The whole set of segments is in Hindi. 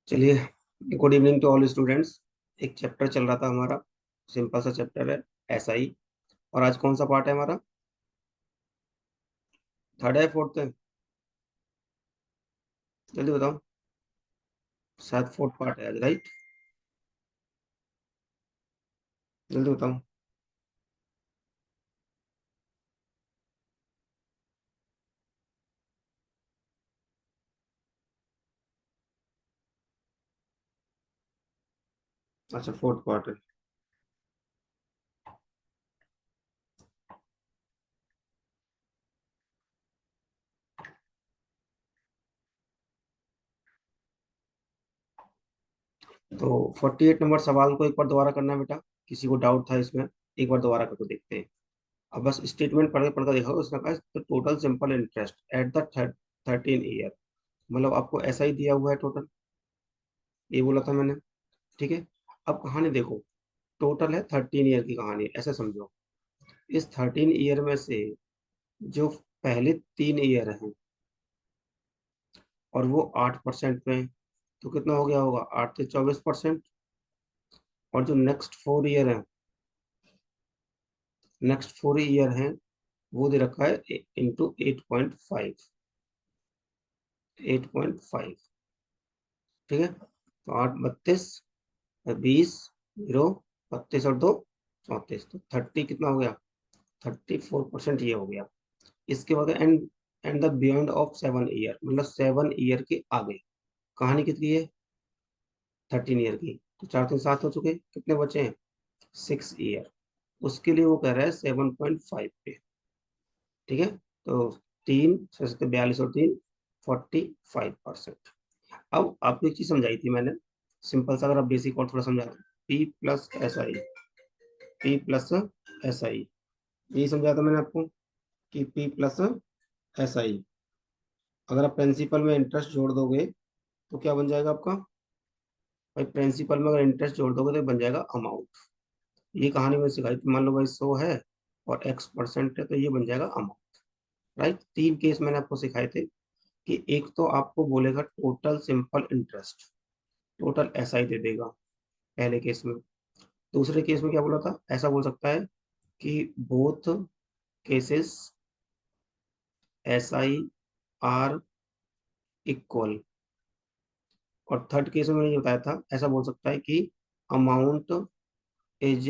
चलिए, good evening to all students. एक चैप्टर चल रहा था हमारा, सिंपल सा चैप्टर है, एसआई। और आज कौन सा पार्ट है हमारा? थर्ड है, फोर्थ है? जल्दी बताओ। शायद फोर्थ पार्ट है आज, राइट? जल्दी बताओ। अच्छा, फोर्थ पार्ट है। तो 48 नंबर सवाल को एक बार दोबारा करना है बेटा। किसी को डाउट था इसमें? एक बार दोबारा करके देखते हैं। अब बस स्टेटमेंट पढ़ कर देखो। उसने कहा total simple interest at the 13 year. मतलब आपको ऐसा ही दिया हुआ है टोटल, ये बोला था मैंने। ठीक है। अब कहानी देखो, टोटल है 13 ईयर की कहानी, ऐसे समझो। इस 13 ईयर में से जो पहले 3 ईयर हैं और वो 8% में हैं, तो कितना हो गया होगा? 8 से 24%। और जो नेक्स्ट 4 ईयर हैं वो दे रखा है इंटू 8.5। 8.5। ठीक है, तो 8 32 20 जीरो, 32 और 2 34, तो 30 कितना हो गया? 34% ये हो गया। इसके बाद and and the beyond of 7 year, मतलब 7 ईयर के आगे कहानी कितनी है? 13 ईयर की। तो 4 3 7 हो चुके, कितने बचे हैं? 6 ईयर। उसके लिए वो कह रहा है 7.5 पे। ठीक है, तो 3 42 और 3 45%। अब आपको एक चीज समझाई थी मैंने, सिंपल सा, अगर आप बेसिक और थोड़ा समझा दो। P+SI, यही समझाया था मैंने आपको कि P+SI। अगर आप प्रिंसिपल में इंटरेस्ट जोड़ दोगे तो क्या बन जाएगा आपका? भाई प्रिंसिपल में अगर इंटरेस्ट जोड़ दोगे तो बन जाएगा अमाउंट। ये कहानी में सिखाई थी। मान लो भाई 100 है और X% है, तो ये बन जाएगा अमाउंट। राइट, 3 केस मैंने आपको सिखाए थे कि एक तो आपको बोलेगा total simple interest, total SI दे देगा पहले केस में। दूसरे केस में क्या बोला था? ऐसा बोल सकता है कि both cases SI are equal. और थर्ड केस में मैंने ये बताया था, ऐसा बोल सकता है कि अमाउंट इज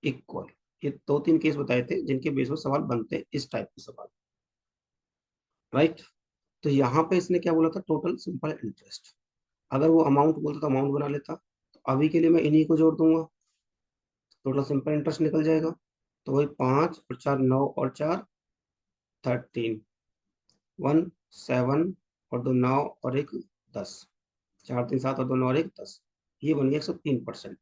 इक्वल। ये 2 3 केस बताए थे जिनके बेस पर सवाल बनते हैं, इस टाइप के सवाल। राइट। तो यहाँ पे इसने क्या बोला था? Total simple interest. अगर वो अमाउंट बोलता तो अमाउंट बना लेता, तो अभी के लिए मैं इन्हीं को जोड़ दूंगा, टोटल सिंपल इंटरेस्ट निकल जाएगा। तो वही 5 और 4 9 और 4 13, 1 7 और 2 9 और 1 10, 4 3 7 और 2 9 और 1 10। ये बन गया 103%।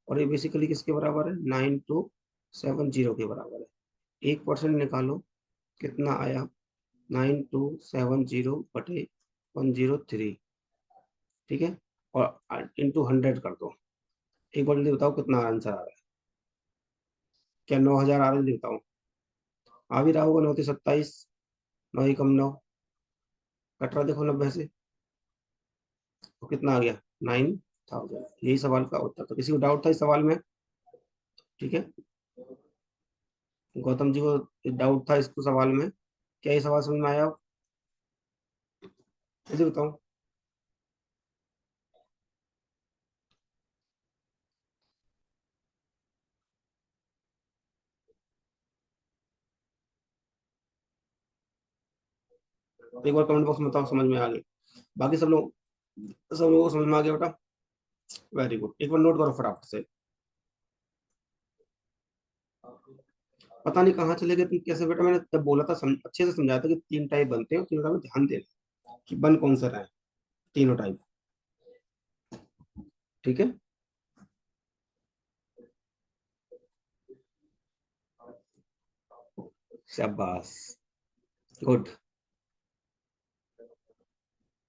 और ये बेसिकली किसके बराबर है? 9270 के बराबर है। 1% निकालो, कितना आया? 9270/103। ठीक है, और इंटू 100 कर दो। एक बार जल्दी बताओ कितना आंसर आ रहा है? क्या 9000 आ रहा है? जल्दी बताओ। आ भी रहा होगा। 9 3 27, 9 1 9, कट रहा देखो 90 से, तो कितना आ गया? 9000। यही सवाल का उत्तर। तो किसी को डाउट था इस सवाल में? ठीक है, गौतम जी को डाउट था इसको सवाल में। क्या ये सवाल समझ में आया? जल्दी बताओ। एक बार कमेंट बॉक्स में बताओ समझ में आ गई। बाकी सब लोगों को समझ में आ गया बेटा? Very good. एक बार नोट करो फटाफट से। पता नहीं कहाँ चले गए तुम, कैसे बेटा? मैंने जब बोला था अच्छे से समझाया था कि 3 टाइप बनते हैं और 3 टाइप में ध्यान देना कि बन कौन सा रहा है, तीनों टाइप। ठीक है। शाबाश, गुड।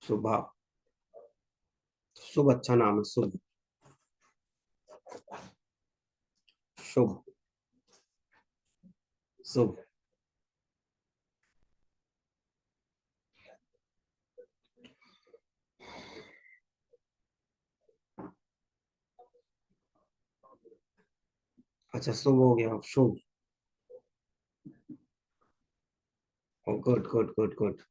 शुभा, शुभ अच्छा नाम है, शुभ। शुभ, शुभ। अच्छा, शुभ हो गया, Shubh. Good good good good.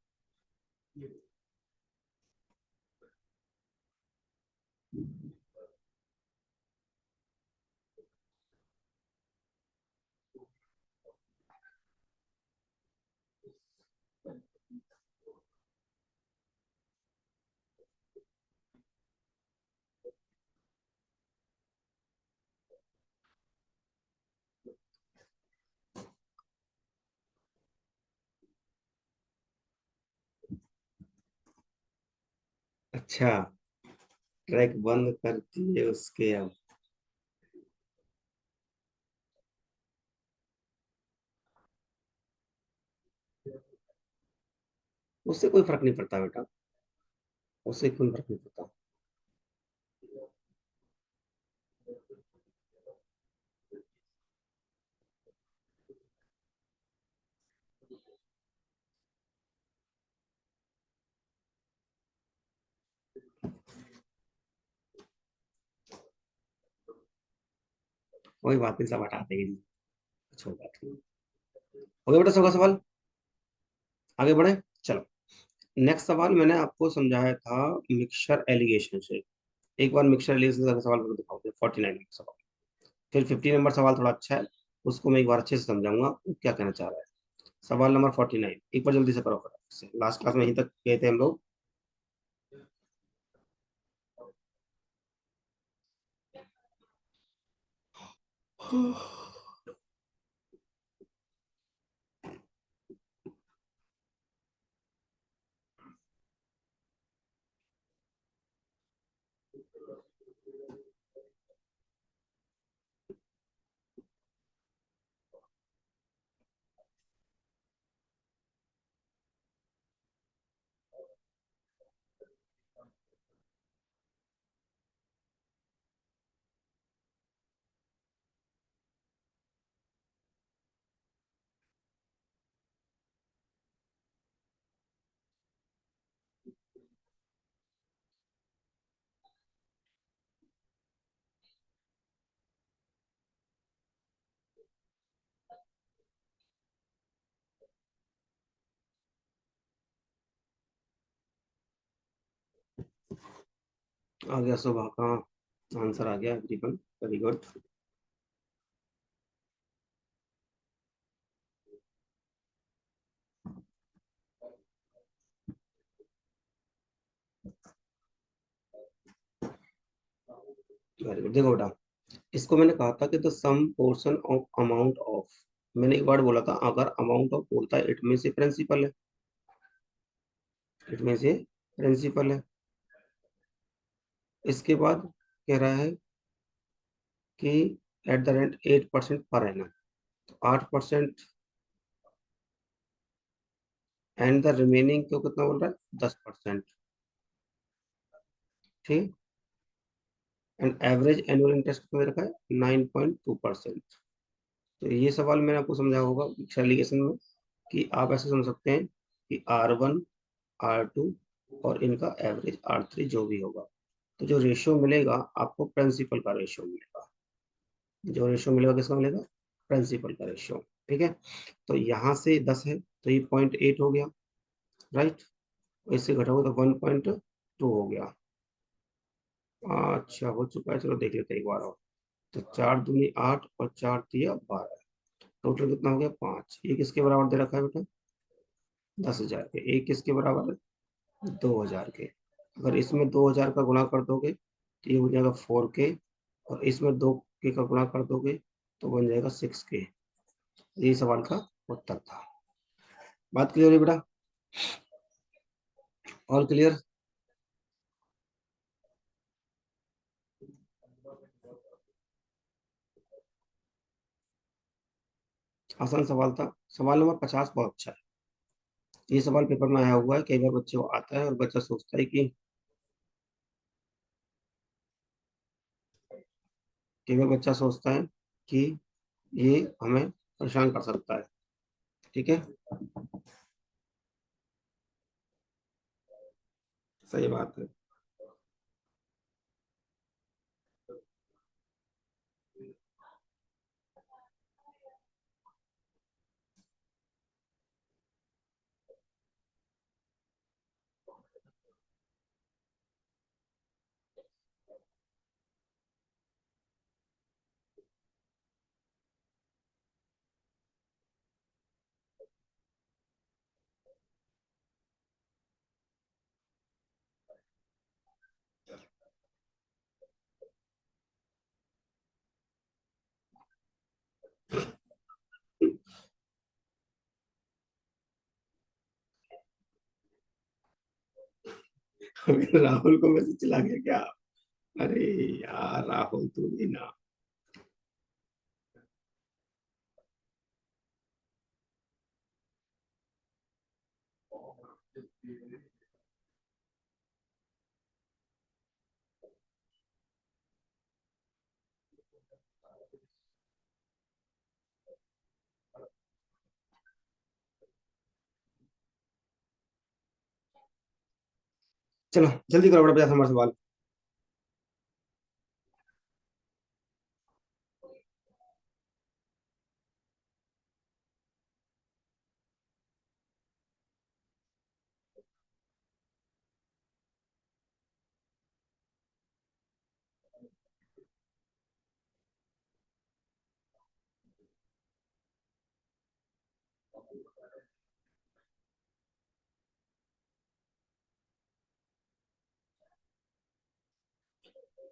अच्छा, ट्रैक बंद कर दिए उसके अब। उससे कोई फर्क नहीं पड़ता बेटा, उससे कोई फर्क नहीं पड़ता। कोई बात नहीं, सब हटा देंगे। कुछ होगा नहीं। हो गया बेटा सबका सवाल? आगे बढ़े। चलो, नेक्स्ट सवाल मैंने आपको समझाया था मिक्सचर एलिगेशन से। एक बार मिक्सचर एलिगेशन का सवाल करके दिखाओगे, 49 नंबर सवाल। फिर 50 नंबर सवाल थोड़ा अच्छा है, उसको मैं एक बार अच्छे से समझाऊंगा वो क्या कहना चाह रहा है। सवाल नंबर 49 एक बार जल्दी से करो फटाफट से, लास्ट क्लास में यहीं तक गए थे हम लोग। आ गया सुबह का आंसर, आ गया everyone, very good. Very good. देखो बेटा, इसको मैंने कहा था कि the sum portion of amount of, मैंने एक वर्ड बोला था, अगर अमाउंट ऑफ बोलता है इट में से प्रिंसिपल है, इट में से प्रिंसिपल है। इसके बाद कह रहा है कि eight the rate 8% per annum, तो 8%, एंड द रिमेनिंग को कितना बोल रहा है, 10%। ठीक। एंड एवरेज एनुअल इंटरेस्ट कितना दे रखा है, 9.2%। तो ये सवाल मैंने आपको समझा होगा एलिगेशन में, कि आप ऐसे समझ सकते हैं कि R1, R2 और इनका एवरेज R3 जो भी होगा, तो जो रेशियो मिलेगा आपको प्रिंसिपल का रेशियो मिलेगा। जो रेशियो मिलेगा किसका मिलेगा, प्रिंसिपल का रेशियो। ठीक है। तो यहाँ से 10 है तो ये 0.8 हो गया, राइट। इससे घटाओगे तो 1.2 हो गया। अच्छा, हो चुका है, चलो देख लेते हैं एक बार और। तो 4 दूनी 8 और 4 तिया 12, टोटल कितना हो गया, 5। ये किसके बराबर दे रखा है बेटा, 10,000 के। एक किसके बराबर है, 2,000 के। अगर इसमें 2,000 का गुणा कर दोगे तो ये हो जाएगा 4K, और इसमें 2K का गुणा कर दोगे तो बन जाएगा 6K। यही सवाल का उत्तर था। बात क्लियर है बेटा? और क्लियर? आसान सवाल था। सवाल नंबर 50 बहुत अच्छा है। ये सवाल पेपर में आया हुआ है, कई बार बच्चे को आता है और बच्चा सोचता है कि, कई बार बच्चा सोचता है कि ये हमें परेशान कर सकता है। ठीक है, सही बात है। राहुल को मैसेज चला गया क्या? अरे यार राहुल तू भी ना। चलो जल्दी करो, बड़ा 50 नंबर सवाल।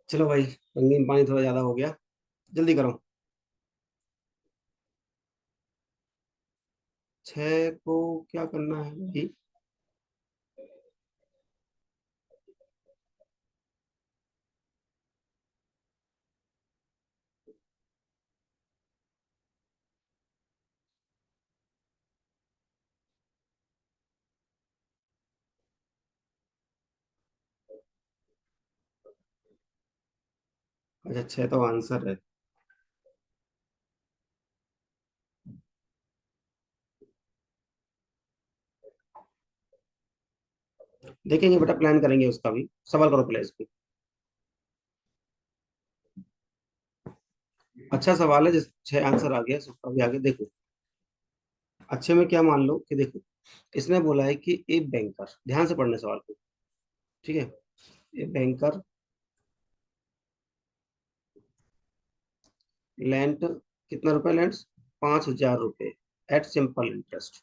चलो भाई, रंगीन पानी थोड़ा ज्यादा हो गया, जल्दी करो। 6 को क्या करना है भाई? अच्छा, 6 तो आंसर है। देखेंगे बेटा, प्लान करेंगे उसका भी। सवाल करो पहले इसको। अच्छा सवाल है, जिस 6 आंसर आ गया सबका भी आगे देखो। अच्छे में क्या, मान लो कि देखो, इसने बोला है कि ए बैंकर, ध्यान से पढ़ने सवाल को, ठीक है। ए बैंकर लेंट, कितना रुपए लेंट? 5,000 रुपए at simple interest.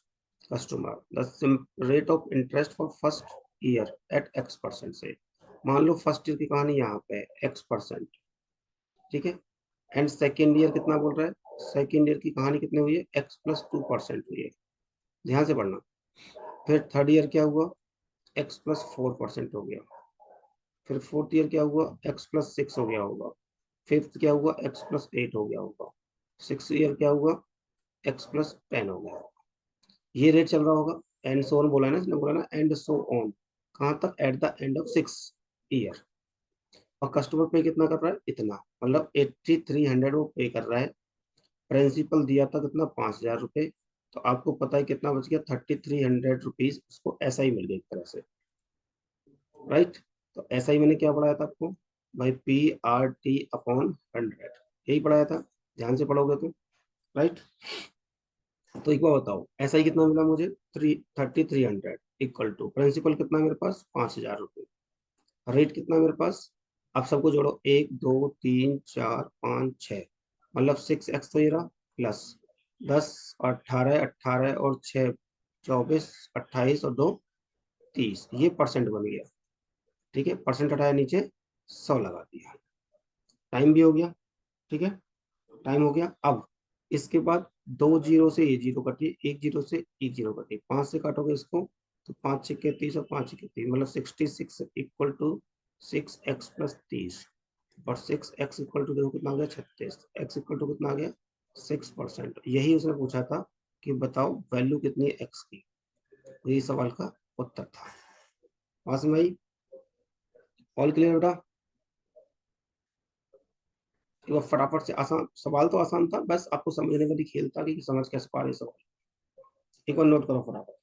Customer the rate of interest for first year at X% से। मान लो फर्स्ट ईयर की कहानी यहाँ पे है X%, ठीक है। एंड सेकेंड ईयर कितना बोल रहा है? सेकेंड ईयर की कहानी कितनी हुई है? X+2% हुई है। ध्यान से पढ़ना। फिर थर्ड ईयर क्या हुआ? X+4% हो गया। फिर फोर्थ ईयर क्या हुआ? X+6 हो गया होगा। फिफ्थ क्या हुआ? X+8 हो गया होगा। सिक्स ईयर क्या हुआ? X+10 हो गया। ये रेट चल रहा होगा। एंड सो ऑन बोला है ना, इसने बोला ना एंड सो ऑन। कहाँ तक? At the end of 6 year. और कस्टमर पे कितना कर रहा है? इतना, मतलब 8,300 वो पे कर रहा है। प्रिंसिपल दिया था कितना? 5,000 रुपये। तो आपको पता है कितना बच गया? 3,300 रुपीज उसको ऐसा ही मिल गया एक तरह से, राइट। तो ऐसा ही मैंने क्या पढ़ाया था आपको भाई? PRT/100, यही पढ़ाया था। ध्यान से पढ़ोगे तो, राइट। तो एक बार बताओ, ऐसा ही कितना मिला मुझे? 3,300 इक्वल टू प्रिंसिपल कितना मेरे पास? 5,000 रुपये। रेट कितना मेरे पास? आप सबको जोड़ो, 1 2 3 4 5 6, मतलब 6x तो ये रहा, प्लस 10 18 18 और 6 24 28 और 2 30, ये परसेंट बन गया। ठीक है, परसेंट हटाया नीचे, 100 लगा दिया। टाइम भी हो गया, ठीक है। टाइम हो गया। अब इसके बाद दो जीरो से ये जीरो कटिए, एक जीरो से एक जीरो कटिए, 5 से काटोगे इसको तो 5 6 30 और 5 6 30, मतलब 66 इक्वल टू 6x+30। और 6x इक्वल टू देखो कितना आ गया? 36। x इक्वल टू कितना आ गया? 6%। यही उसने पूछा था कि बताओ वैल्यू कितनी है x की। तो यही सवाल का उत्तर था। आसिम भाई, ऑल क्लियर बेटा? एक बार फटाफट से, आसान सवाल तो आसान था, बस आपको समझने का भी खेल था कि समझ कैसे पा रहे सवाल। एक बार नोट करो फटाफट।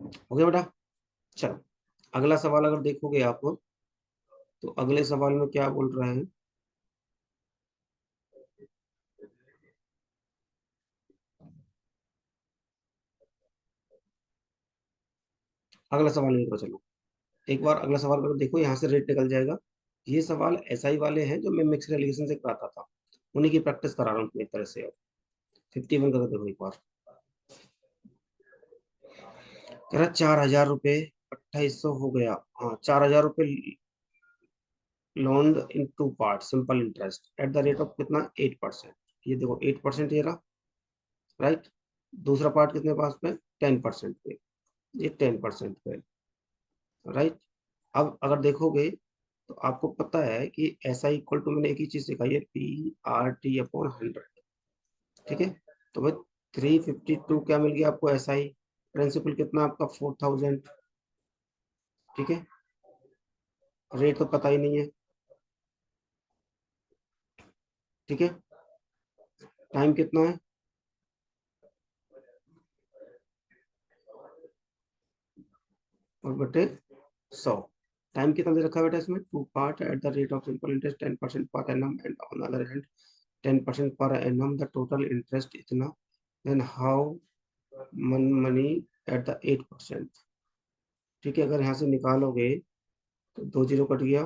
हो गया बेटा। चलो अगला सवाल अगर देखोगे आप, तो अगले सवाल में क्या बोल रहा है, अगला सवाल लिखो। चलो एक बार अगला सवाल करो, देखो यहाँ से रेट निकल जाएगा। ये सवाल एसआई वाले हैं जो मैं मिक्स एलिगेशन से कराता था, उन्हीं की प्रैक्टिस करा रहा हूँ एक तरह से। अब 51 करो, देखो एक बार। कह रहा 4,000 रुपये, 2800 हो गया। हाँ, 4,000 रुपये loaned in two part, simple interest at the rate of कितना, 8%। ये देखो 8% ये रहा, राइट। दूसरा पार्ट कितने पास पे, 10% पे, ये 10% पे, राइट। अब अगर देखोगे तो आपको पता है कि ऐसा इक्वल टू, मैंने एक ही चीज सिखाई है, PRT/100। ठीक है, तो भाई 352 क्या मिल गया आपको ऐसा ही। प्रिंसिपल कितना आपका, 4,000। ठीक है, रेट तो पता ही नहीं है। ठीक है, टाइम कितना है, और बटे 100। टाइम कितना दे रखा है बेटा इसमें, two part at the rate of simple interest 10% per annum, and on the other hand 10% per annum, the total interest इतना, then how money at the 8%। ठीक है, अगर यहाँ से निकालोगे तो दो जीरो कट गया,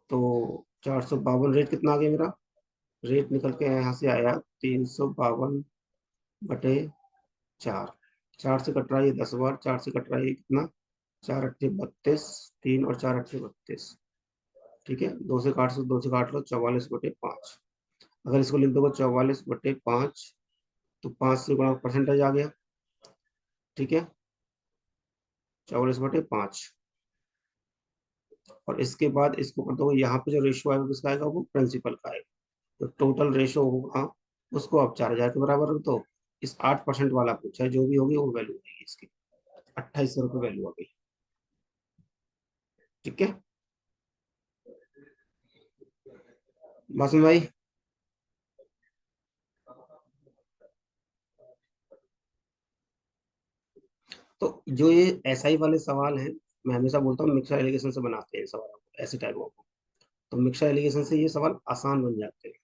तो 452। रेट कितना आ गया मेरा, रेट निकल के यहाँ से आया 352/4। 4 से कट रहा है ये 10 बार, 4 से कट रहा है ये कितना, 4 8 32, 3 और 4 8 32। ठीक है, दो से काट लो, 44/5। अगर इसको लिख दोगे 44/5, तो 5 से गुणा परसेंटेज आ गया। ठीक है, 44/5। और इसके बाद इसको कर दोगे, यहाँ पे जो रेशियो आएगा किसका आएगा, वो प्रिंसिपल का आएगा। तो टोटल रेशो होगा, उसको आप 4,000 के बराबर रख दो। इस 8% वाला पूछा है, जो भी होगी वो वैल्यू होगी इसकी, 2,800 रुपये वैल्यू आ गई। ठीक है, मासूम भाई। तो जो ये एसआई वाले सवाल हैं, मैं हमेशा बोलता हूँ मिक्सर एलिगेशन से बनाते हैं सवाल को, ऐसे टाइपों को। तो मिक्सर एलिगेशन से ये सवाल आसान बन जाते हैं।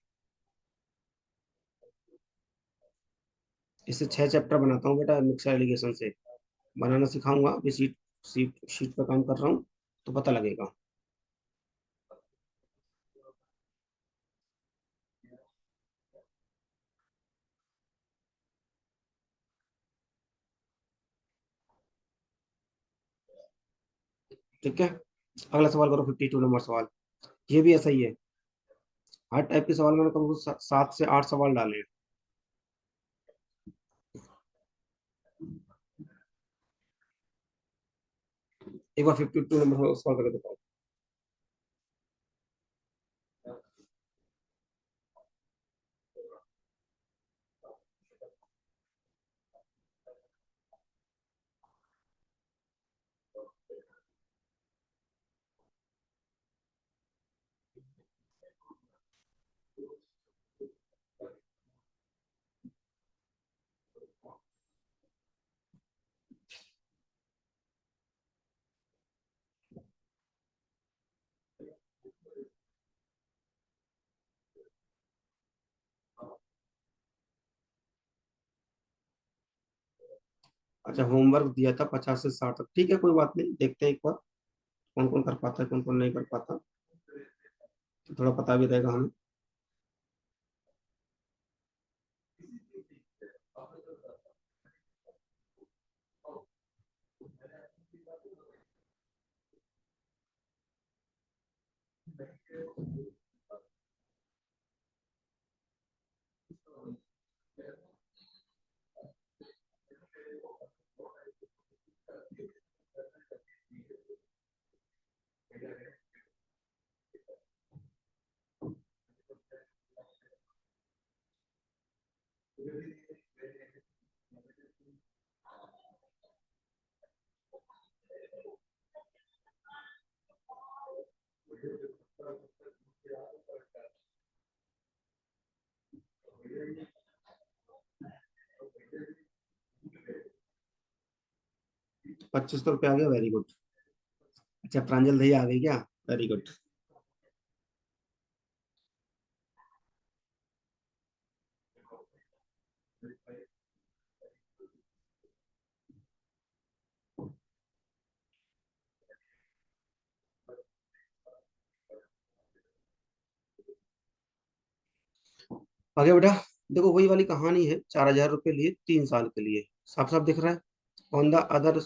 इससे 6 चैप्टर बनाता हूँ बेटा मिक्सर एलिगेशन से, बनाना सिखाऊंगा अभी। शीट शीट शीट पर काम कर रहा हूँ, तो पता लगेगा। ठीक है, अगला सवाल करो, 52 नंबर सवाल। ये भी ऐसा ही है, हर टाइप के सवाल मैंने कम 7 से 8 सवाल डाले हैं। एक बार 52 नंबर सवाल करके बताओ। अच्छा, होमवर्क दिया था 50 से 60 तक, ठीक है कोई बात नहीं, देखते हैं एक बार कौन कौन कर पाता है, कौन कौन नहीं कर पाता, तो थोड़ा पता भी रहेगा हमें। ₹25 आ गया, वेरी गुड। अच्छा, प्रांजल दही आ गई क्या? Very good. आगे बेटा, देखो वही वाली कहानी है, ₹4000 लिए 3 साल के लिए, साफ साफ दिख रहा है। On the other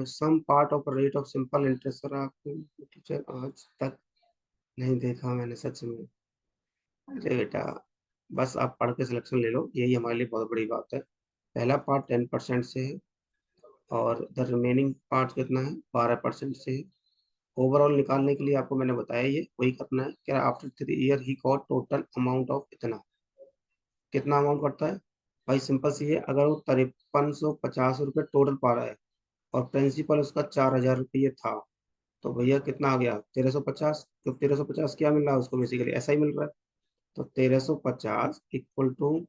sum part of rate of simple interest. Sir आपको टीचर आज तक नहीं देखा मैंने सच में। अरे बेटा, बस आप पढ़ के सिलेक्शन ले लो, यही हमारे लिए बहुत बड़ी बात है। पहला पार्ट 10% से है, और द रिमेनिंग पार्ट कितना है, 12% से है। ओवरऑल निकालने के लिए आपको मैंने बताया, ये वही करना है। क्या after 3 year he got total amount of इतना, कितना अमाउंट करता है भाई? सिंपल सी है, अगर वो 5350 रुपये टोटल पा रहा है और प्रिंसिपल उसका 4000 रुपये था, तो भैया कितना आ गया? 1350। तो 1350 क्या मिल रहा है उसको? बेसिकली ऐसा ही मिल रहा है। तो 1350 इक्वल टू,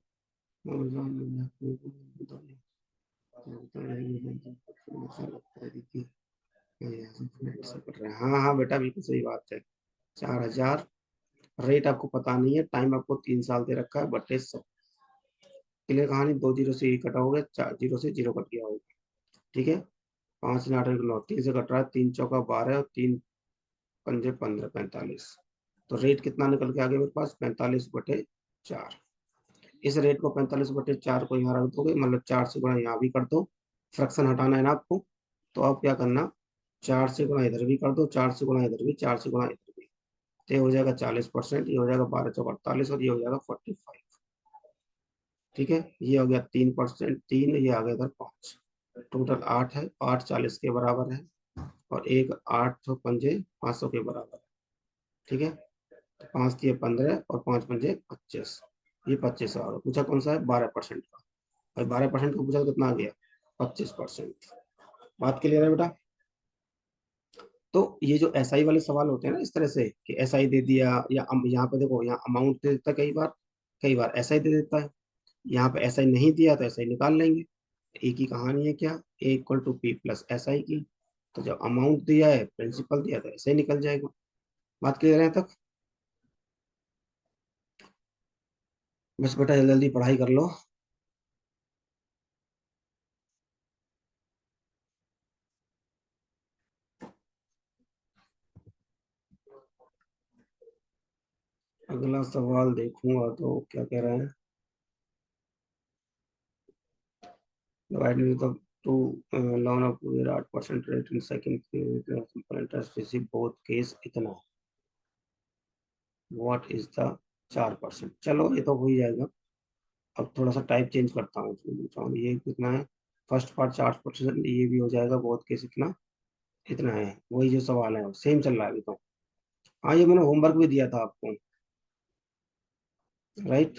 हाँ हाँ बेटा, बिल्कुल सही बात है। 4000। रेट आपको पता नहीं है, टाइम आपको 3 साल दे रखा है, बटे 100। क्लियर कहानी? 2 जीरो से ये कटा हो गया, 4 जीरो से जीरो कट गया होगा। ठीक है। 5 9 8 9, 3 से कट रहा है, 3 चौका 12 और 3 पंजे 15, 45। तो रेट कितना निकल के आ गया मेरे पास? 45/4। इस रेट को 45/4 को यहाँ रख दोगे, मतलब 4 से गुणा यहाँ भी कर दो। फ्रैक्शन हटाना है ना आपको, तो आप क्या करना, 4 से गुणा इधर भी कर दो, 4 से गुणा इधर भी, 4 से गुणा इधर भी। तो ये हो जाएगा 40%, ये हो जाएगा 12 चौक 48, और ये हो जाएगा 45। ठीक है, ये हो गया 3%, 3, ये आ गया इधर 5। टोटल 8 है, 8 40 के बराबर है, और एक 8 पंजे 500 के बराबर है। ठीक है, तो 5 तिये 15 और 5 पंजे 25। ये 25 आ गया। पूछा कौन सा है? 12% का। और 12% का पूछा तो कितना आ गया? 25%। बात क्लियर है बेटा? तो ये जो एसआई वाले सवाल होते हैं ना, इस तरह से कि एसआई दे दिया, या यहाँ पे देखो, यहाँ अमाउंट दे देता है कई बार एसआई दे देता है। यहाँ पे एसआई नहीं दिया तो एसआई निकाल लेंगे। एक ही कहानी है, क्या? A equal to P plus SI की। तो जब अमाउंट दिया है, प्रिंसिपल दिया, तो ऐसे ही निकल जाएगा। बात क्लियर है तक? बस बेटा जल्दी जल्दी पढ़ाई कर लो। अगला सवाल देखूंगा तो क्या कह रहे हैं। Divide the two loan of 8% rate in second simple interest receive both case इतना, व्हाट इज द 4%? चलो ये तो हो ही जाएगा। अब थोड़ा सा टाइप चेंज करता हूँ, इसमें पूछा हूँ ये कितना है। फर्स्ट पार्ट 4%, ये भी हो जाएगा, बहुत केस इतना, इतना है। वही जो सवाल है सेम चल रहा है अभी तो। हाँ, ये मैंने होमवर्क भी दिया था आपको, राइट?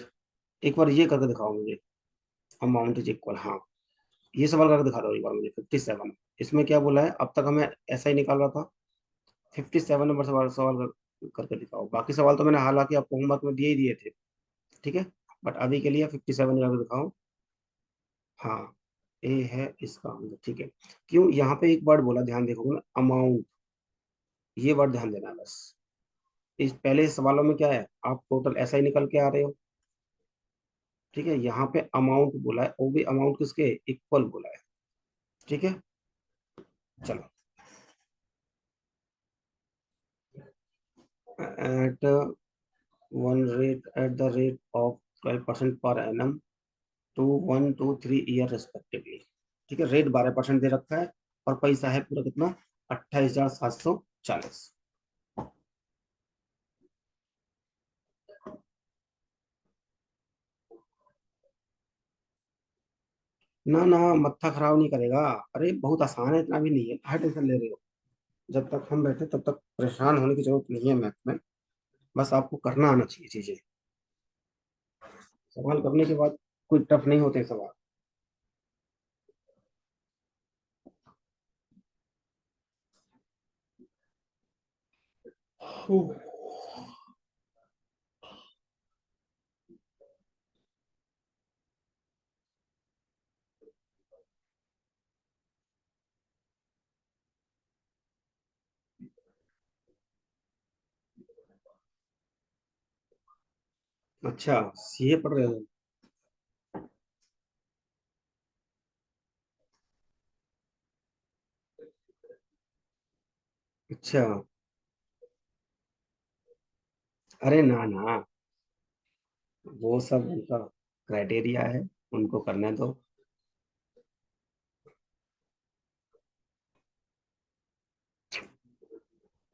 एक बार ये करके दिखाओ मुझे, अमाउंट इज इक्वल, हाँ, ये सवाल करके दिखा दो एक बार मुझे। 57, इसमें क्या बोला है? अब तक हमें ऐसा ही निकाल रहा था। 57 नंबर सवाल सवाल करके दिखाओ। बाकी सवाल तो मैंने हालांकि आपको होमवर्क में दिए ही दिए थे। ठीक है, बट अभी के लिए 57 करके दिखाओ। हाँ, ए है इसका आंसर। ठीक है। क्यों? यहाँ पे एक वर्ड बोला, ध्यान देखोगे ना, अमाउंट, ये वर्ड ध्यान देना है बस। इस पहले सवालों में क्या है, आप टोटल ऐसा ही निकल के आ रहे हो। ठीक है, यहाँ पे अमाउंट बोला है, वो भी अमाउंट किसके इक्वल बोला है। ठीक है, चलो। At one rate at the rate of 12% per annum to 1 2 3 year respectively. ठीक है, रेट 12% दे रखा है, और पैसा है पूरा कितना? 28,740। ना ना, मत्था खराब नहीं करेगा। अरे बहुत आसान है, इतना भी नहीं है, काहे टेंशन ले रहे हो? जब तक हम बैठे तब तक परेशान होने की जरूरत नहीं है मैथ में। बस आपको करना आना चाहिए चीजें। सवाल करने के बाद कोई टफ नहीं होते सवाल। अच्छा, सीए पढ़ रहे हो? अच्छा। अरे ना ना, वो सब उनका क्राइटेरिया है, उनको करने दो।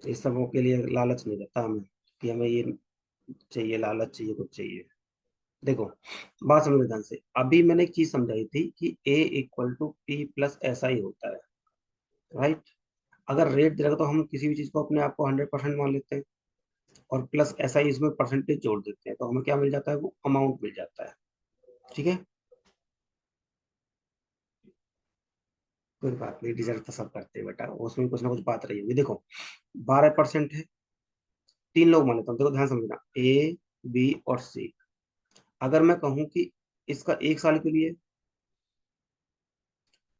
इस सबों के लिए लालच नहीं रहता हमें कि हमें ये चाहिए, लालच चाहिए, कुछ चाहिए। देखो, बात समझो ध्यान से। अभी मैंने एक चीज समझाई थी कि ए इक्वल टू पी प्लस ऐसा ही होता है, राइट? अगर रेट दे रखा तो हम किसी भी चीज को अपने आप को 100% मान लेते हैं, और प्लस ऐसा ही इसमें परसेंटेज जोड़ देते हैं, तो हमें क्या मिल जाता है? वो अमाउंट मिल जाता है। ठीक है, कोई बात नहीं, डिजर्व तो सब करते हैं बेटा, उसमें कुछ ना कुछ बात रही होगी। देखो, 12% है, तीन लोग मान लेता हूँ, देखो ध्यान समझना, ए, बी और सी। अगर मैं कहूँ कि इसका 1 साल के लिए,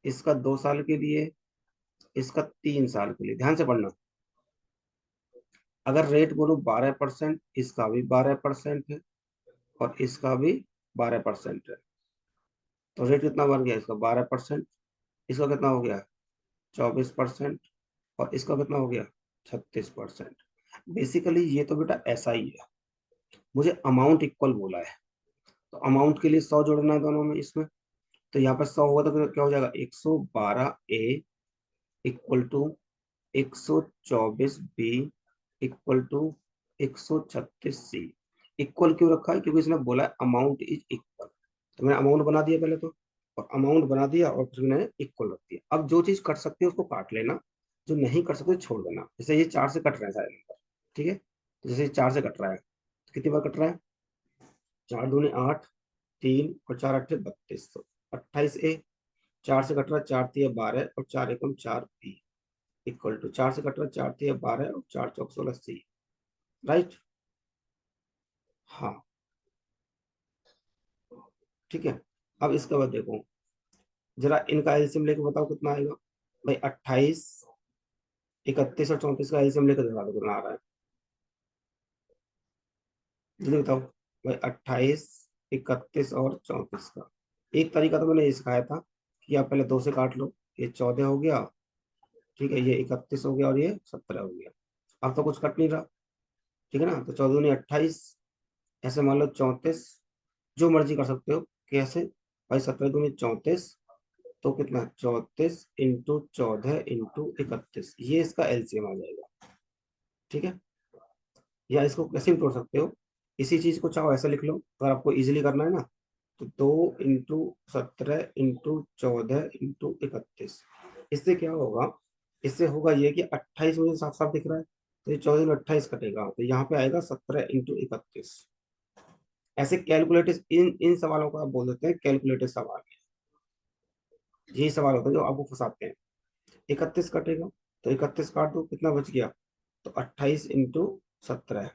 इसका 2 साल के लिए, इसका 3 साल के लिए, ध्यान से पढ़ना। अगर रेट बोलो 12%, इसका भी 12% है, और इसका भी 12% है, तो रेट कितना बन गया? इसका 12%, इसका कितना हो गया? 24%, और इसका कितना हो गया? 36%। बेसिकली ये तो बेटा ऐसा ही है, मुझे अमाउंट इक्वल बोला है, तो अमाउंट के लिए 100 जोड़ना है दोनों में इसमें। तो यहाँ पर 100 होगा तो फिर क्या हो जाएगा? 112 A equal to 124 B equal to 136 C. Equal क्यों रखा है? क्योंकि इसने बोला है अमाउंट इज इक्वल, तो मैंने अमाउंट बना दिया पहले तो, और अमाउंट बना दिया और फिर मैंने इक्वल रख दिया। अब जो चीज कट सकती है उसको काट लेना, जो नहीं कट सकते छोड़ देना। जैसे ये 4 से कट रहा है सारे नंबर, ठीक है? तो जैसे ये 4 से कट रहा है, तो कितनी बार कट रहा है? 4 दूनी 8, 3 और 4 8 32, तो 28 ए। 4 से कट रहा है, 4 तिया 12, और 4 एकम 4 बी इक्वल टू 4 से कट रहा है, 4 तिया 12 और 4 चौक 16 सी। राइट? हाँ, ठीक है। अब इसके बाद देखो, जरा इनका एलसीएम लेके बताओ कितना आएगा। भाई 28, 31 और 34 का एलसीएम लेकर दिखा दो कितना आ रहा है, जल्दी बताओ। भाई 28, 31 और 34 का एक तरीका तो मैंने ये सिखाया था कि आप पहले 2 से काट लो, ये 14 हो गया, ठीक है, ये 31 हो गया, और ये 17 हो गया। अब तो कुछ कट नहीं रहा, ठीक है ना? तो 14 दूनी 28, ऐसे मान लो 34, जो मर्जी कर सकते हो। कैसे? भाई 17 दूनी 34, तो कितना? 34 इंटू 14 इंटू 31, ये इसका एलसीएम आ जाएगा। ठीक है? या इसको कैसे भी तोड़ सकते हो, इसी चीज को चाहो ऐसे लिख लो, अगर आपको इजीली करना है ना, तो 2 इंटू 17 इंटू 14 इंटू 31। इससे क्या होगा? इससे होगा ये कि 28 मुझे साफ साफ दिख रहा है, तो ये 14 में 28 कटेगा, तो यहाँ पे आएगा 17 इंटू 31। ऐसे कैलकुलेटिव, इन इन सवालों को आप बोल देते हैं कैलकुलेटिव सवाल। यही सवाल होता है जो आपको फंसाते हैं। 31 कटेगा, तो 31 काट दो, कितना बच गया? तो 28 इंटू 17।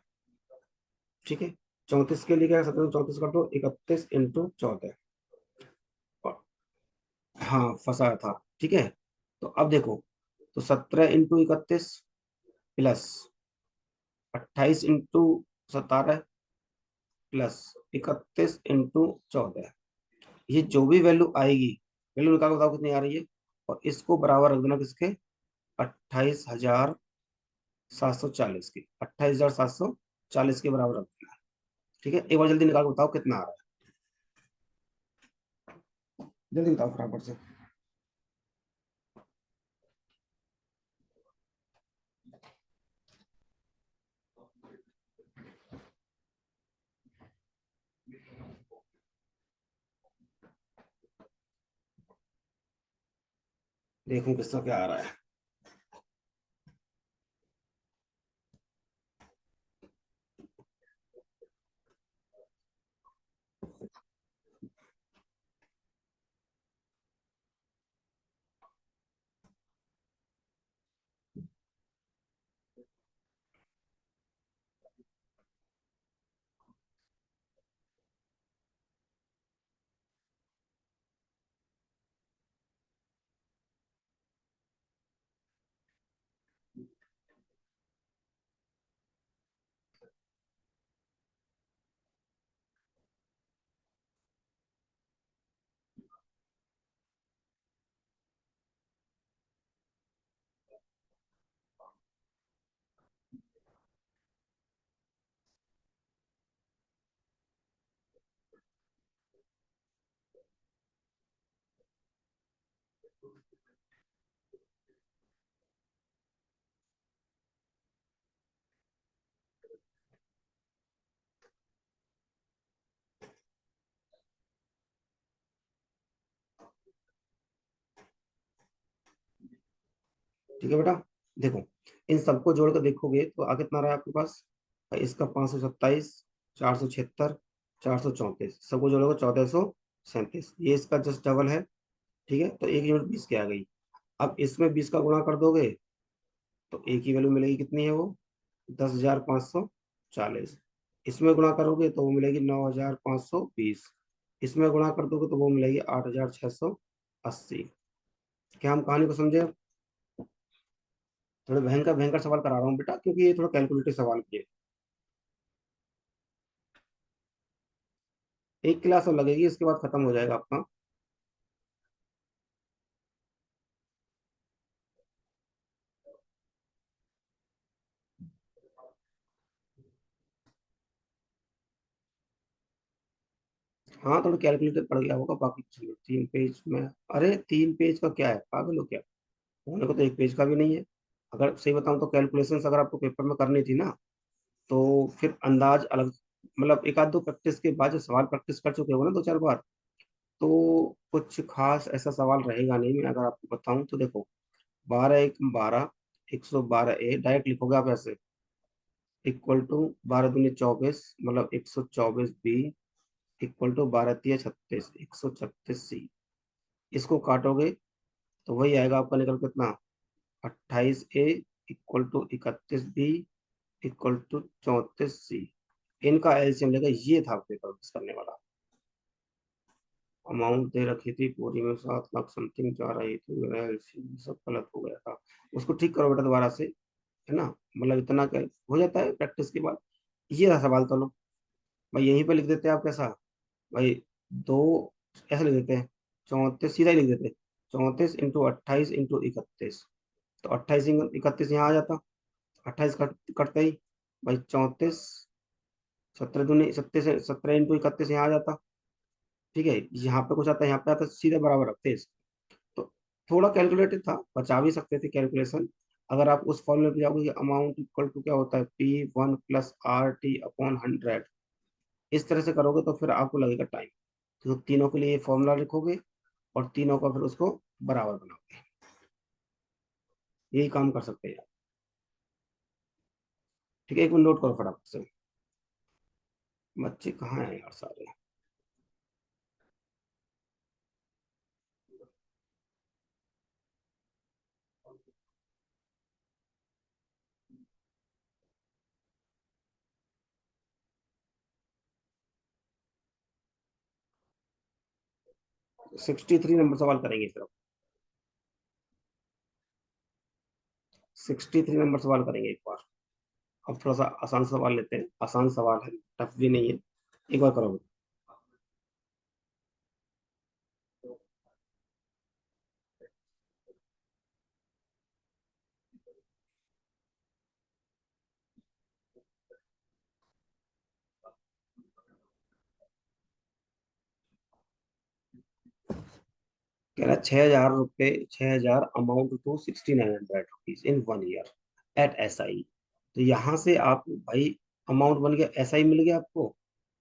ठीक है? 34 के लिए क्या? 17 34 कर दो, 31 इंटू 14। हाँ, फंसाया था। ठीक है, तो अब देखो, तो 17 into 31 plus 28 into 17 plus 31 into 14, ये जो भी वैल्यू आएगी, वैल्यू निकाल के बताओ कितनी आ रही है, और इसको बराबर रख देना किसके? 28,740 की, 28,740 के बराबर रख देना। ठीक है, एक बार जल्दी निकाल के बताओ कितना आ रहा है, जल्दी बताओ फटाफट से। देखूं किसका क्या आ रहा है। ठीक है बेटा। देखो, इन सबको जोड़ कर देखोगे तो आगे कितना रहा है आपके पास। इसका 527, 476, 434, सबको जोड़ोगे 1437, ये इसका जस्ट डबल है। ठीक है, तो एक यूनिट 20 की आ गई। अब इसमें 20 का गुणा कर दोगे तो एक ही वैल्यू मिलेगी, कितनी है वो, 10,540। इसमें गुणा करोगे तो वो मिलेगी 9,520। इसमें गुणा कर दोगे तो वो मिलेगी 8,680। क्या हम कहानी को समझे। थोड़े भयंकर भयंकर सवाल करा रहा हूँ बेटा, क्योंकि ये थोड़ा कैलकुलेटिव सवाल भी है। एक क्लास और लगेगी, इसके बाद खत्म हो जाएगा आपका। हाँ, थोड़ा कैलकुलेटर पड़ गया होगा, बाकी कुछ नहीं। 3 पेज में, अरे 3 पेज का क्या है, पागल हो क्या। होने को तो 1 पेज का भी नहीं है। अगर सही बताऊं तो कैलकुलेशंस अगर आपको पेपर में करनी थी ना, तो फिर अंदाज अलग, मतलब एक आध दो प्रैक्टिस के बाद, जब सवाल प्रैक्टिस कर चुके हो ना 2 4 बार, तो कुछ खास ऐसा सवाल रहेगा नहीं। मैं अगर आपको बताऊं तो देखो, 12 1 12, 112 ए डायरेक्ट लिखोगे आप ऐसे, इक्वल टू 12 दूनी 24, मतलब 124 बी, इक्वल टू 12 तिया 36, 136 सी। इसको काटोगे तो वही आएगा आपका निकल कितना, 28 A, equal to 31 B, equal to 34 C. इनका एलसीएम लेगा, ये था पेपर मिस करने वाला। अमाउंट दे रखी थी पूरी में 7 लाख समथिंग जा रही थी, मेरा एलसीएम सब गलत हो गया था। उसको ठीक करो बेटा दोबारा से, है ना। मतलब इतना क्या हो जाता है प्रैक्टिस के बाद। ये रहा सवाल, तो लो भाई, यहीं पे लिख देते हैं आप कैसा, भाई दो, ऐसे लिख देते हैं, 34 सीधा ही लिख देते हैं, 34 × 28 × 31। तो 28 31 यहाँ आ जाता, 28 कटते ही, भाई 34, 17 दूनी 17 यहाँ आ जाता। ठीक है, यहाँ पे कुछ आता है, यहाँ पे आता है, सीधे बराबर रखते हैं इसको। तो थोड़ा कैलकुलेटेड था, बचा भी सकते थे कैलकुलेशन। अगर आप उस फॉर्मूले पे जाओगे कि अमाउंट इक्वल टू क्या होता है, P1 + RT/100, इस तरह से करोगे तो फिर आपको लगेगा टाइम। तो तीनों के लिए फॉर्मूला लिखोगे और तीनों का फिर उसको बराबर बनाओगे। यही काम कर सकते हैं आप। ठीक है, एक मिनट नोट करो फटाफट से। बच्चे कहाँ हैं यार सारे। 63 नंबर सवाल करेंगे फिर। 63 नंबर सवाल करेंगे एक बार। अब थोड़ा सा आसान सवाल लेते हैं, आसान सवाल है, टफ भी नहीं है। एक बार करो। कह रहा है 6,000 रुपये, 6,000 amount to 6,900 rupees in 1 year at SI। तो यहाँ से आप भाई, अमाउंट बन गया, SI मिल गया आपको,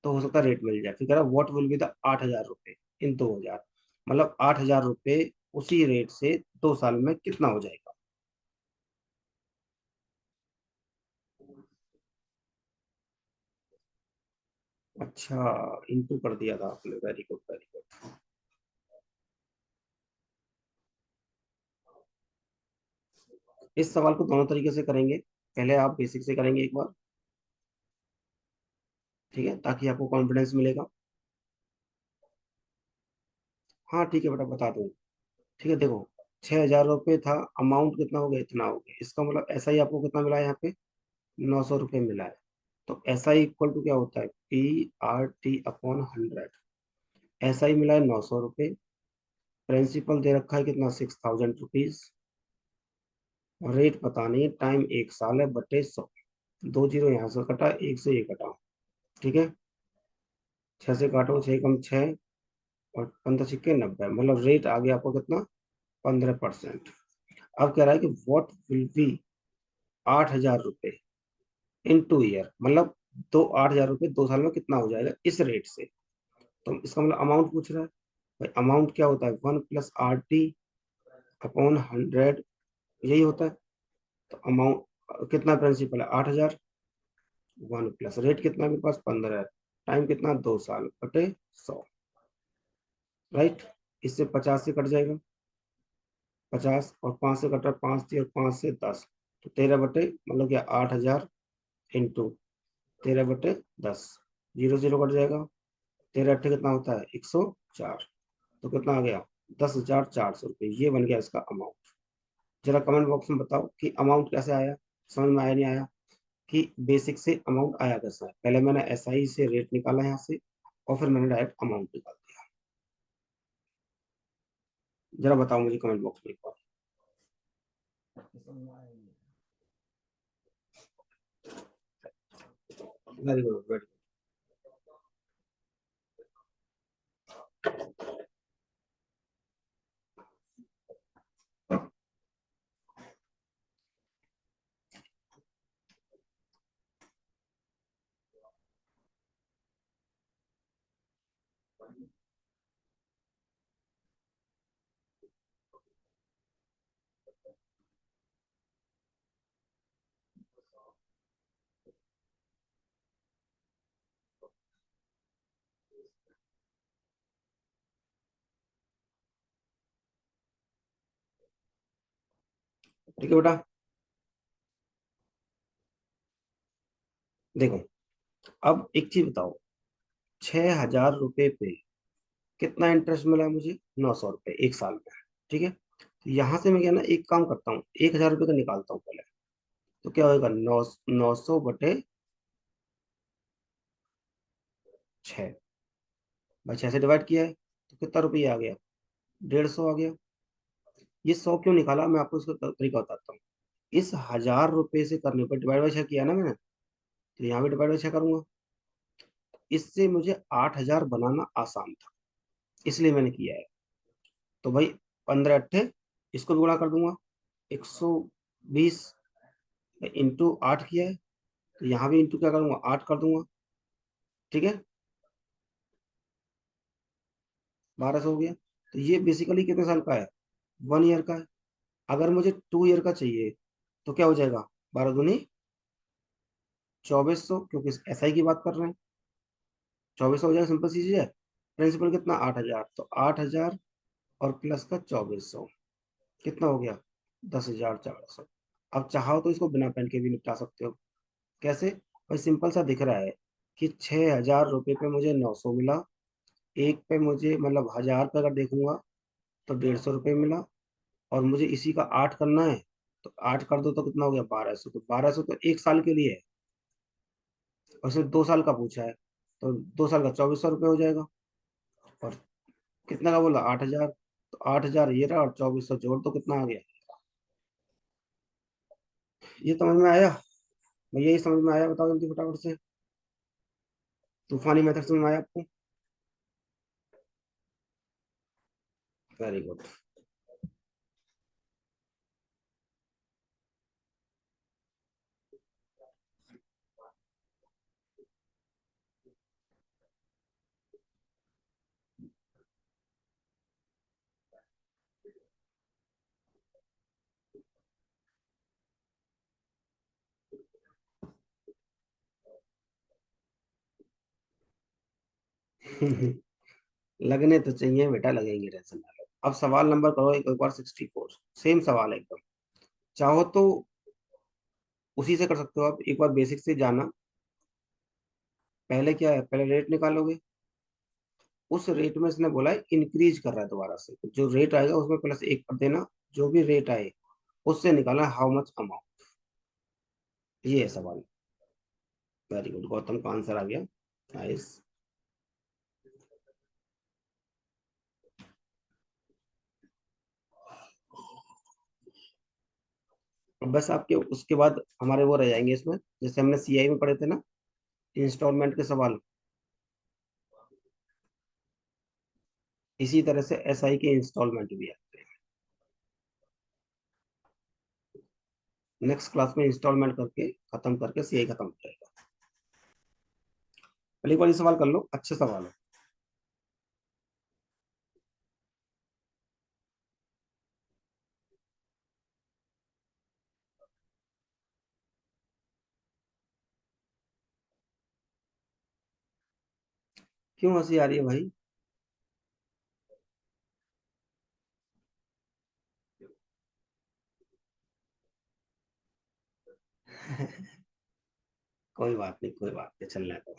तो हो सकता है रेट मिल जाए। फिर कह रहा है व्हाट विल बी द 8,000 रुपये इन 2,000, मतलब 8,000 रुपये उसी रेट से 2 साल में कितना हो जाएगा। अच्छा, इंटू कर दिया था आपने, वेरी गुड वेरी गुड। इस सवाल को दोनों तरीके से करेंगे। पहले आप बेसिक से करेंगे एक बार, ठीक है, ताकि आपको कॉन्फिडेंस मिलेगा। हाँ ठीक है बेटा, बता दूँ। ठीक है, देखो, 6,000 रुपये था, अमाउंट कितना हो गया, इतना हो गया, इसका मतलब ऐसा ही आपको कितना मिला है यहाँ पे, 900 रुपये मिला है। तो ऐसा ही इक्वल टू क्या होता है, PRT/100। ऐसा ही मिला है 900 रुपये। प्रिंसिपल दे रखा है कितना, 6,000 रुपीज। रेट पता नहीं, टाइम 1 साल है, बटे 100। 2 जीरो यहाँ से कटा, एक से ये कटा। ठीक है, 6 से काटो, 6 कम 6, और 15 सिक्के 90, मतलब रेट आ गया आपको कितना, 15%। अब कह रहा है कि व्हाट विल बी 8,000 रुपये इन 2 ईयर, मतलब 8,000 रुपये 2 साल में कितना हो जाएगा इस रेट से। तो इसका मतलब अमाउंट पूछ रहा है। भाई अमाउंट क्या होता है, 1+RT/100, यही होता है। तो अमाउंट कितना, प्रिंसिपल है 8,000, 1 प्लस रेट कितना है मेरे पास 15, टाइम कितना 2 साल/100, राइट। इससे 50 से कट जाएगा, 50 और 5 से कट रहा है, 5 और 5 से 10, तो 13 मतलब क्या 8,000 इंटू 13/10, 0 0 कट जाएगा, 13 8 कितना होता है 104, तो कितना आ गया 10,400 रुपये, ये बन गया इसका अमाउंट। जरा कमेंट बॉक्स में बताओ कि अमाउंट कैसे आया, समझ में आया नहीं आया, कि बेसिक से अमाउंट आया कैसा है। पहले मैंने एसआई से रेट निकाला यहाँ से, और फिर मैंने डायरेक्ट अमाउंट निकाल दिया। जरा बताओ मुझे कमेंट बॉक्स में एक बार। वेरी गुड, वेरी ठीक है बेटा। देखो, अब एक चीज बताओ, 6,000 रुपये पे कितना इंटरेस्ट मिला है मुझे, 900 रुपये 1 साल में, ठीक है। तो यहाँ से मैं क्या ना एक काम करता हूँ, 1,000 रुपये का निकालता हूँ पहले। तो क्या होगा, 900/6, भाई 6 से डिवाइड किया है तो कितना रुपये आ गया, 150 आ गया। ये 100 क्यों निकाला, मैं आपको इसका तरीका बताता हूँ। इस 1,000 रुपये से करने पर डिवाइड बाई 6 किया ना मैंने, तो यहाँ भी डिवाइड बाई 6 करूंगा। इससे मुझे 8,000 बनाना आसान था, इसलिए मैंने किया है। तो भाई 15 8, इसको भी गुणा कर दूंगा, 120 इंटू 8 किया है, तो यहाँ भी इंटू क्या करूंगा 8 कर दूंगा, ठीक है, 1,200 हो गया। तो ये बेसिकली कितने साल का है, 1 ईयर का है। अगर मुझे 2 ईयर का चाहिए तो क्या हो जाएगा, 12 दूनी 2,400, क्योंकि एसआई की बात कर रहे हैं, 2,400 हो जाएगा, सिंपल सी चीज है। प्रिंसिपल कितना 8,000, तो 8,000 और प्लस का 2,400 कितना हो गया 10,400। अब चाहो तो इसको बिना पेन के भी निपटा सकते हो। कैसे, भाई सिंपल सा दिख रहा है कि 6,000 रुपये पे मुझे 900 मिला, एक पे मुझे मतलब 1,000 पे अगर देखूंगा तो 150 रुपये मिला, और मुझे इसी का 8 करना है, तो 8 कर दो तो कितना हो गया 1,200, तो 1,200 तो 1 साल के लिए है, और सिर्फ 2 साल का पूछा है, तो 2 साल का 2,400 रुपये हो जाएगा। और कितना का बोला 8,000, तो 8,000 ये रहा, और 2,400 जोड़ तो कितना आ गया। ये समझ में आया भैया, ये समझ में आया, बताओ जल्दी फटाफट से। तूफानी मेथड समझ में आया आपको, वेरी गुड। लगने तो चाहिए बेटा, लगेंगे, टेंशन ना लो। अब सवाल नंबर करो एक बार 64, सेम सवाल है एकदम। चाहो तो उसी से कर सकते हो आप, एक बार बेसिक से जाना। पहले क्या है, पहले रेट निकालोगे, उस रेट में इसने बोला है इंक्रीज कर रहा है दोबारा से, तो जो रेट आएगा उसमें +1 कर देना, जो भी रेट आए उससे निकालना हाउ मच अमाउंट। ये है सवाल। वेरी गुड, गौतम का आंसर आ गया, नाइस। अब बस आपके उसके बाद हमारे वो रह जाएंगे इसमें, जैसे हमने सीआई में पढ़े थे ना, इंस्टॉलमेंट के सवाल, इसी तरह से एसआई के इंस्टॉलमेंट भी आते हैं। नेक्स्ट क्लास में इंस्टॉलमेंट करके खत्म करके सीआई खत्म हो जाएगा। पहले एक बार ये सवाल कर लो, अच्छे सवाल है। क्यों हंसी आ रही है भाई? कोई बात नहीं, कोई बात नहीं, चलने दो।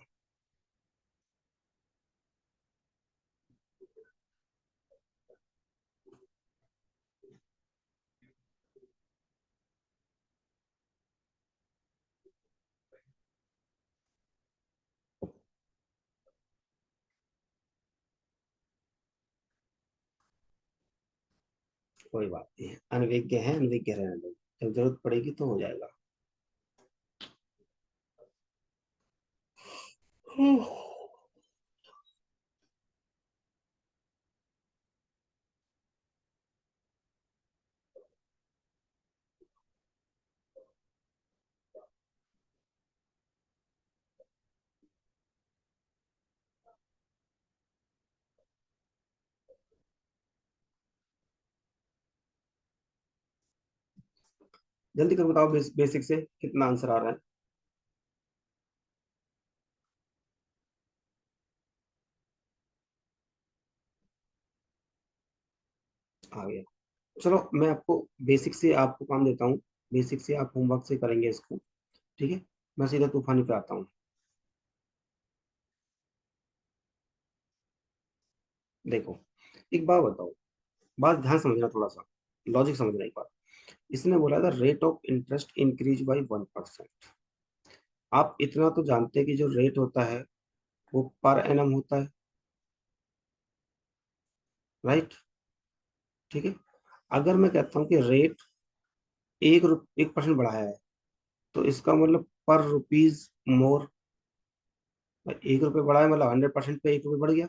कोई बात नहीं, अनविज्ञ है, अनविज्ञ रहने दो, जब जरूरत पड़ेगी तो हो जाएगा। जल्दी कर बताओ, बेसिक से कितना आंसर आ रहा है? आ गया। चलो मैं आपको बेसिक से आपको काम देता हूँ। बेसिक से आप होमवर्क से करेंगे इसको। ठीक है, मैं सीधा तूफानी पे आता हूँ। देखो, एक बात बताओ, बात ध्यान समझना, थोड़ा सा लॉजिक समझना एक बार। इसने बोला था rate of interest increase by 1%। आप इतना तो जानते हैं कि जो रेट होता है वो पर एनम होता है, राइट? ठीक है। अगर मैं कहता हूँ कि रेट 1% बढ़ाया है, तो इसका मतलब पर रुपीज मोर। 1 रुपये बढ़ाया मतलब 100% पे 1 रुपये बढ़ गया।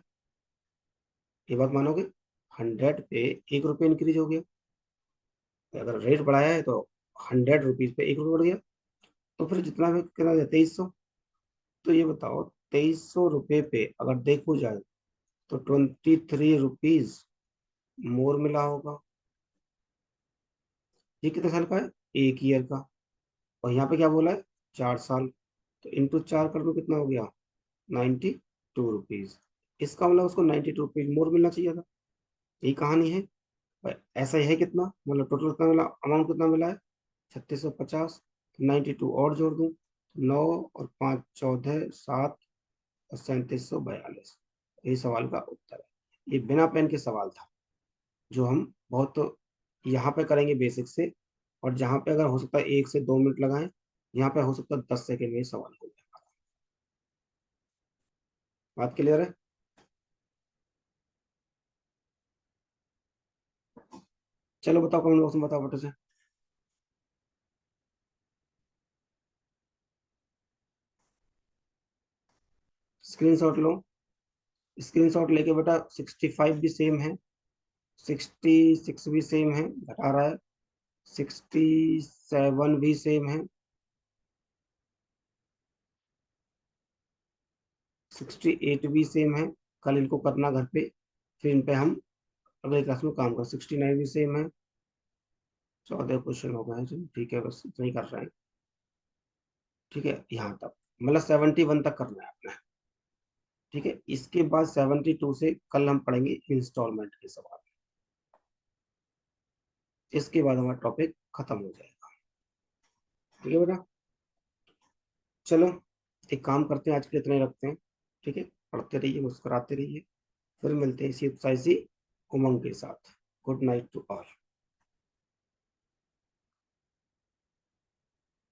ये बात मानोगे? 100 पे 1 रुपये इंक्रीज हो गया। अगर रेट बढ़ाया है तो 100 रुपीज पे 1 रुपये बढ़ गया। तो फिर जितना भी कितना है, 2300। तो ये बताओ, 2300 रुपये पे अगर देखो जाए तो 23 रुपीज मोर मिला होगा। ये कितने साल का है? 1 ईयर का। और यहाँ पे क्या बोला है? 4 साल। तो इंटू 4 कर दो, कितना हो गया? 92 रुपीज। इसका मतलब उसको 92 रुपीज मोर मिलना चाहिए था। यही कहानी है। और ऐसा ही है, कितना मतलब टोटल कितना मिला, अमाउंट कितना मिला है? 3650। 92 और जोड़ दूं, 9 और 5 14, 7 और 3742। यही सवाल का उत्तर है। ये बिना पेन के सवाल था, जो हम बहुत यहाँ पे करेंगे बेसिक से। और जहाँ पे अगर हो सकता है 1 से 2 मिनट लगाएं, यहाँ पे हो सकता है 10 सेकेंड में ही सवाल हो जाए। बात क्लियर है? चलो बताओ, कमेंट बॉक्स में बताओ फटे से। स्क्रीनशॉट लो। स्क्रीनशॉट लेके बेटा, 65 भी सेम है, 66 भी सेम है, घटा रहा है, 67 भी सेम है, 68 भी सेम है। कल इनको करना घर पे, फिर इन पे हम अगले क्लास में काम कर। 69 भी सेम है। 14 क्वेश्चन हो गए हैं, चलो ठीक है, बस इतना ही कर रहे हैं। ठीक है, यहाँ तक मतलब 71 तक करना है अपना। ठीक है, इसके बाद 72 से कल हम पढ़ेंगे इंस्टॉलमेंट के सवाल। इसके बाद हमारा टॉपिक खत्म हो जाएगा। ठीक है बेटा, चलो एक काम करते हैं, आज के लिए इतना ही रखते हैं। ठीक है, पढ़ते रहिए, मुस्कुराते रहिए। फिर मिलते हैं इसी उत्साह, इसी उमंग के साथ। Good night to all.